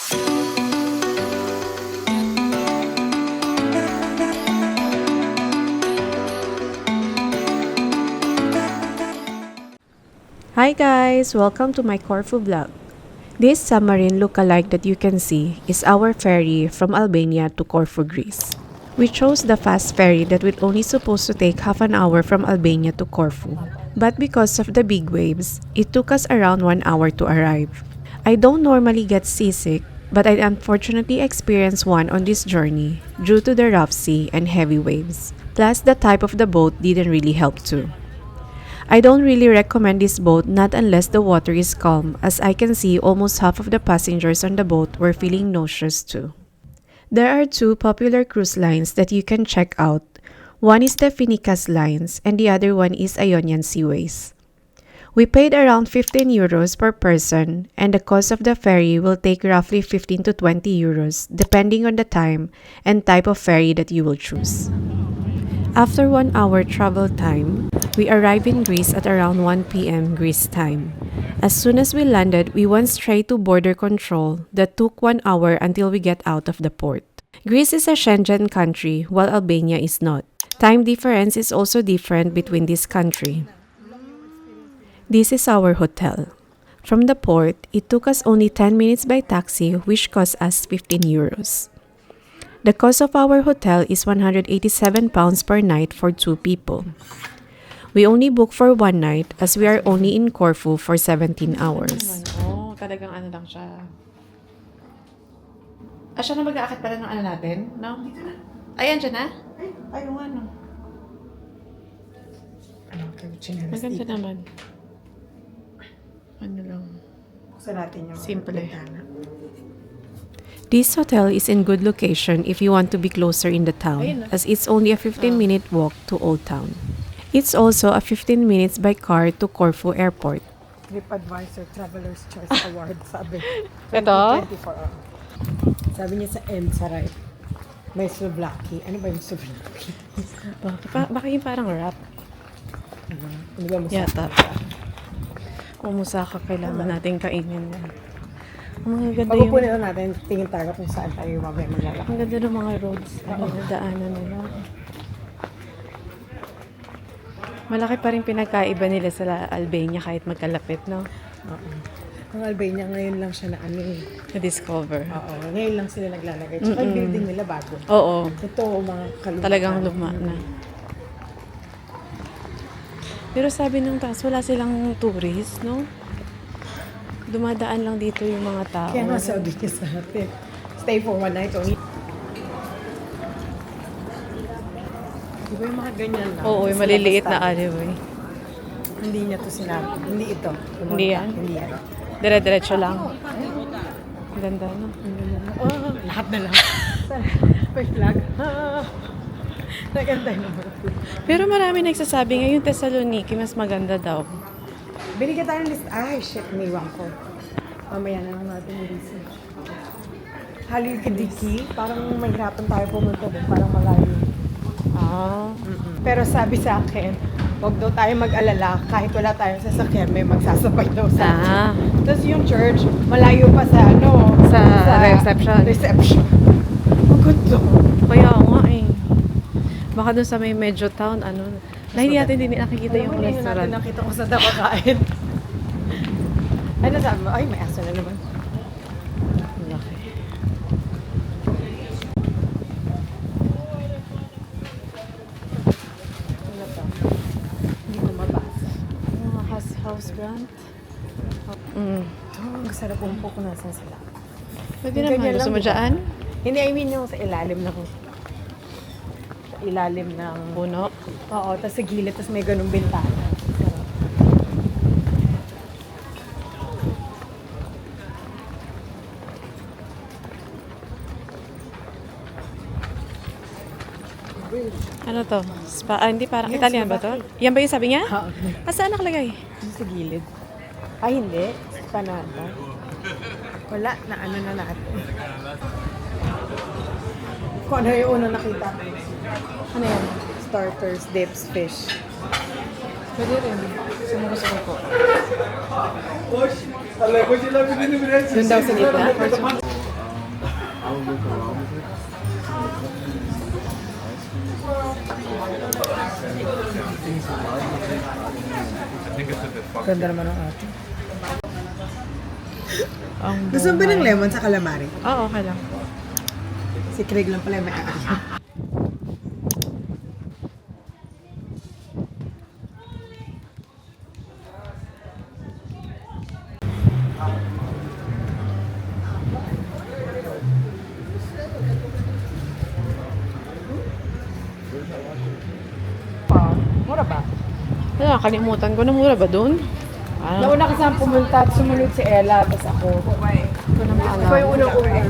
Hi guys! Welcome to my Corfu vlog. This submarine look-alike that you can see is our ferry from Albania to Corfu, Greece. We chose the fast ferry that was only supposed to take half an hour from Albania to Corfu. But because of the big waves, it took us around 1 hour to arrive. I don't normally get seasick, but I unfortunately experienced one on this journey due to the rough sea and heavy waves. Plus, the type of the boat didn't really help too. I don't really recommend this boat not unless the water is calm, as I can see almost half of the passengers on the boat were feeling nauseous too. There are two popular cruise lines that you can check out. One is the Finicas Lines and the other one is Ionian Seaways. We paid around 15 euros per person, and the cost of the ferry will take roughly 15 to 20 euros depending on the time and type of ferry that you will choose. After 1 hour travel time, we arrived in Greece at around 1 p.m. Greece time. As soon as we landed, we went straight to border control that took 1 hour until we get out of the port. Greece is a Schengen country while Albania is not. Time difference is also different between this country. This is our hotel. From the port, it took us only 10 minutes by taxi, which cost us 15 euros. The cost of our hotel is 187 pounds per night for 2 people. We only booked for 1 night as we are only in Corfu for 17 hours. Oh, talagang ano lang siya. Siya na mag-aakit pala ng ano natin? No? Ayan siya na? Ay, yung ano. Maganda naman. Ano lang. Buksan natin yung simple. This hotel is in good location if you want to be closer in the town, as it's only a 15-minute walk to Old Town. It's also a 15 minutes by car to Corfu Airport. TripAdvisor Traveler's Choice Award, sabi. Ito? 2024. Sabi niya sa end, sa right. May souvlaki. Ano ba yung souvlaki? Baka yung parang wrap. Ano ba mo Yata. Umusaka, kailangan natin kainin yan. Ang mga ganda yung... Pagpupunin na natin, tingin tayo kung saan tayo mamaya maglalakad. Ang ganda ng mga roads. Ang daanan nila. Malaki pa rin pinagkaiba nila sa Albania kahit magkalapit, no? Oo. Ang Albania ngayon lang siya na ano eh. Na-discover. Oo. Ngayon lang sila naglalagay. Tsaka yung building nila bago. Oo. Ito, mga kaluma. Talagang luma na. Pero sabi nung taas, wala silang tourist, no? Dumadaan lang dito yung mga tao. Kaya nga sabi niya sa atin, stay for 1 night only. Di ba yung mga ganyan lang? Oo, yung maliliit na alleyway. Hindi niya to sinabi. Hindi ito. Hindi yan? Hindi yan. Dire-diretso lang. Ang ganda, no? Oh, lahat na lang. May flag. Naganda yung mga flag. Pero marami nagsasabi ngayon Thessaloniki mas maganda daw. Binigyan tayo ng list. Ay, shit, iniwan ko. Mamaya na lang natin i-research. Halikidiki. Parang mahirapan tayo pumunta doon. Parang malayo. Pero sabi sa akin, huwag daw tayo mag-alala kahit wala tayong sasakyan, may magsasabay daw sa akin. Tapos yung church, malayo pa sa ano? Sa reception. Reception. Ang ganda. Kaya nga eh. Baka doon sa may medyo town, ano, na hindi natin din nakikita yung Hindi restaurant. natin nakita ko sa nakakain. Ano sabi mo? Ay, may aso na naman. Laki. Ano to? Hindi ko mabasa. Mga house brand. Ito, ang sarap umpo kung nasan sila. Pwede Yung naman. ganyan Gusto lang, mo diba? dyan? Hindi, I mean yung sa ilalim ng... Sa ilalim ng... Puno. Oo, tapos sa gilid, tapos may ganung bintana. Sarap. Ano to? Spa? Hindi, parang Yes, Italian ba to? Yan ba yung sabi niya? Oo. Saan nakalagay? Sa gilid. Ay, hindi. Panata. Wala, na ano na natin. Kung ano yung una nakita. Ano yan? Starters, dips, fish. Pwede rin. Sumusunod ko. Doon daw sa gitna. Ganda naman ang ate. Ang Gusto mo ba ng lemon sa calamari? Oo, okay lang. Si Craig lang pala yung may aalis. Mura ba? Wala, kalimutan ko na mura ba doon? Nauna kasi ang pumunta at sumunod si Ella, tapos ako. Ito na maalala. Ito yung unang-una.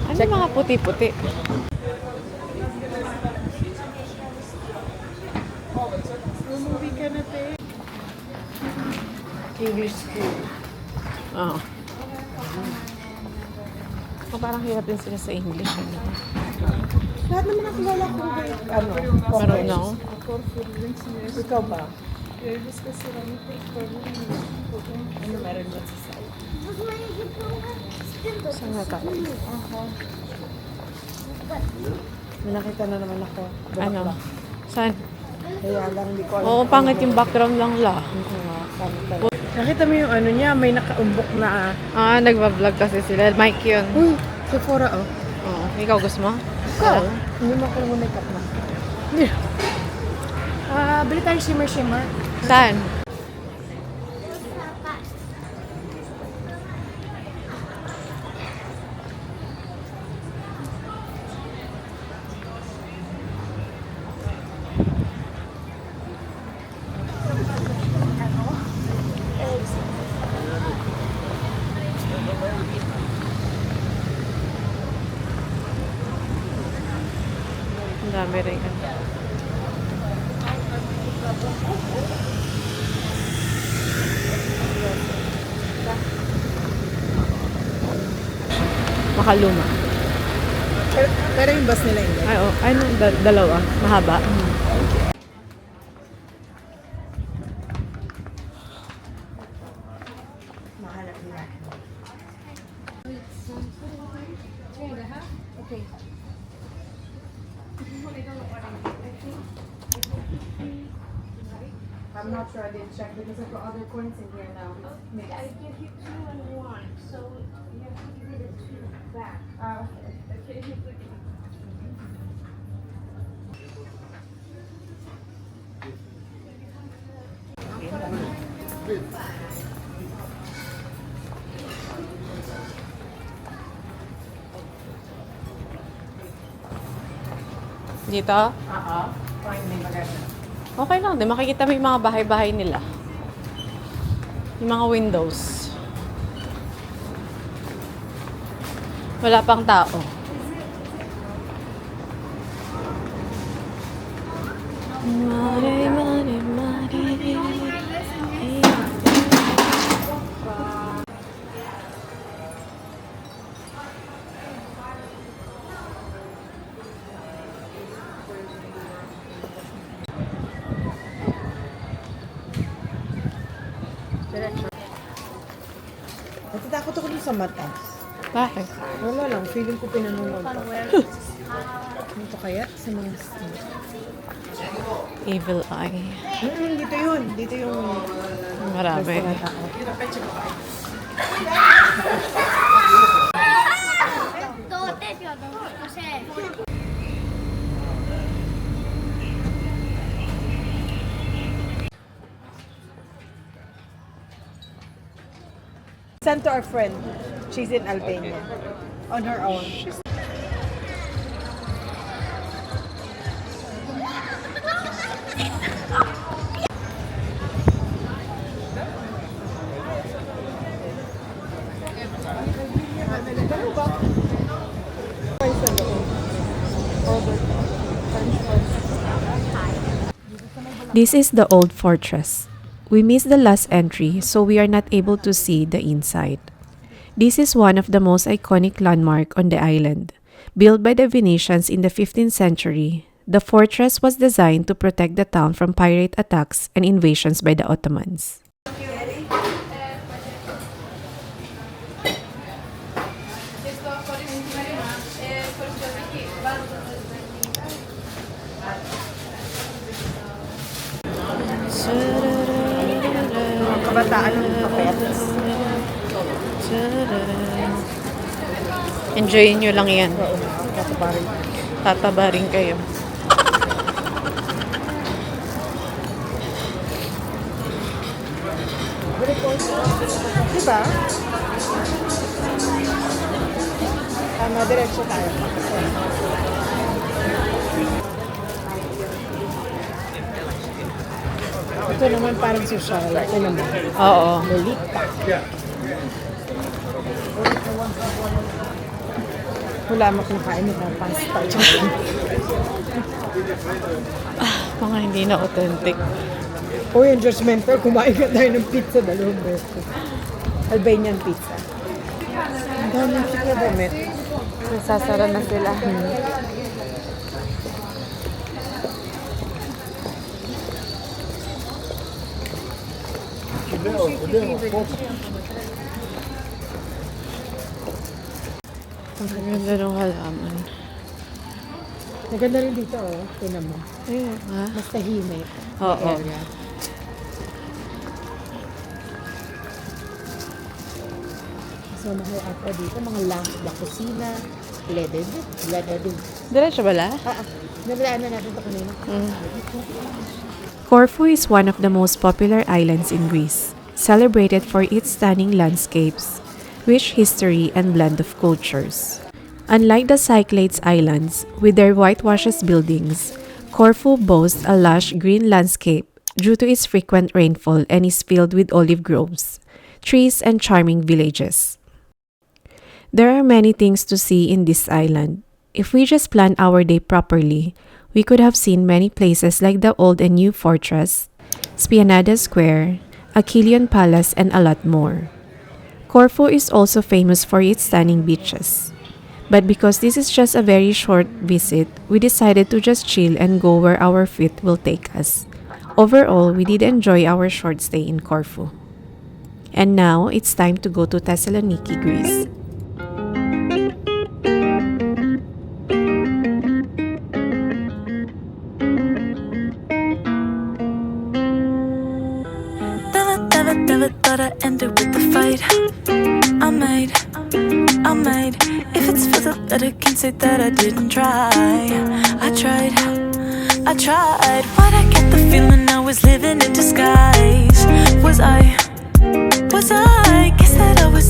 Ano mga puti-puti? English school. Oo. Oh, parang hirap din sila sa English. Ano? Lahat naman ang kilala ko ano, Marunong. Ikaw ba? Ano meron ba sa side? Saan nga tayo? May nakita na naman ako. Ano? Saan? Kaya lang hindi ko alam. Oo, pangit yung background lang la. Nakita mo yung ano niya, may nakaumbok na Nagbablog kasi sila. Mike yun. Uy, Sephora oh. Oo. Ikaw gusto mo? Ikaw? Hindi mo ako mo makeup na. Bili tayo shimmer. Saan? Ang dami rin. Makaluma. Pero yung bus nila hindi. Ay, oh. Ay, dalawa. Mahaba. Mahanap nila. I'm not sure I didn't check because I've got other coins in here now. I give you 2 and 1, so you have to give me the 2 back. Okay. Dito? Fine, may maganda. Okay lang. Di makikita mo yung mga bahay-bahay nila. Yung mga windows. Wala pang tao. Mare, mare, mare. Natatakot ako dun sa mata. Bakit? Wala lang, feeling ko pinanunod pa. Dito kaya? Sa mga Evil eye. dito yun. Dito yung Marami. tao. Sent to our friend. She's in Albania. On her own. This is the old fortress. We missed the last entry, so we are not able to see the inside. This is one of the most iconic landmark on the island. Built by the Venetians in the 15th century, the fortress was designed to protect the town from pirate attacks and invasions by the Ottomans. kakitaan ng mga pets. Enjoyin nyo lang yan. Oo, katabarin. Tatabarin kayo. Diba? Tama, diretso tayo. Ito naman parang social. Ito naman. Oo. Lolita. Wala mo kung kain mo ng pasta. Mga hindi na authentic. O yung judgmental, kumain ka tayo ng pizza, dalawang beses. Albanian pizza. Ang daming chicken damit. Nasasara na sila. Ang ganda ng halaman. Maganda rin dito, oh. Tinan mo. Ayun, ha? Mas tahimik. Oo. Area. So, mahal ata dito. Mga lamp, la kusina, leaded. Diretso bala? Nabalaan na natin ito kanina. Corfu is one of the most popular islands in Greece, celebrated for its stunning landscapes, rich history, and blend of cultures. Unlike the Cyclades Islands, with their whitewashed buildings, Corfu boasts a lush green landscape due to its frequent rainfall and is filled with olive groves, trees, and charming villages. There are many things to see in this island. If we just plan our day properly, we could have seen many places like the old and new fortress, Spianada Square, Achilleion Palace, and a lot more. Corfu is also famous for its stunning beaches. But because this is just a very short visit, we decided to just chill and go where our feet will take us. Overall, we did enjoy our short stay in Corfu. And now, it's time to go to Thessaloniki, Greece. Never thought I'd end it with a fight. I made. If it's for the better, can't say that I didn't try. I tried. Why'd I get the feeling I was living in disguise? Was I? Guess that I was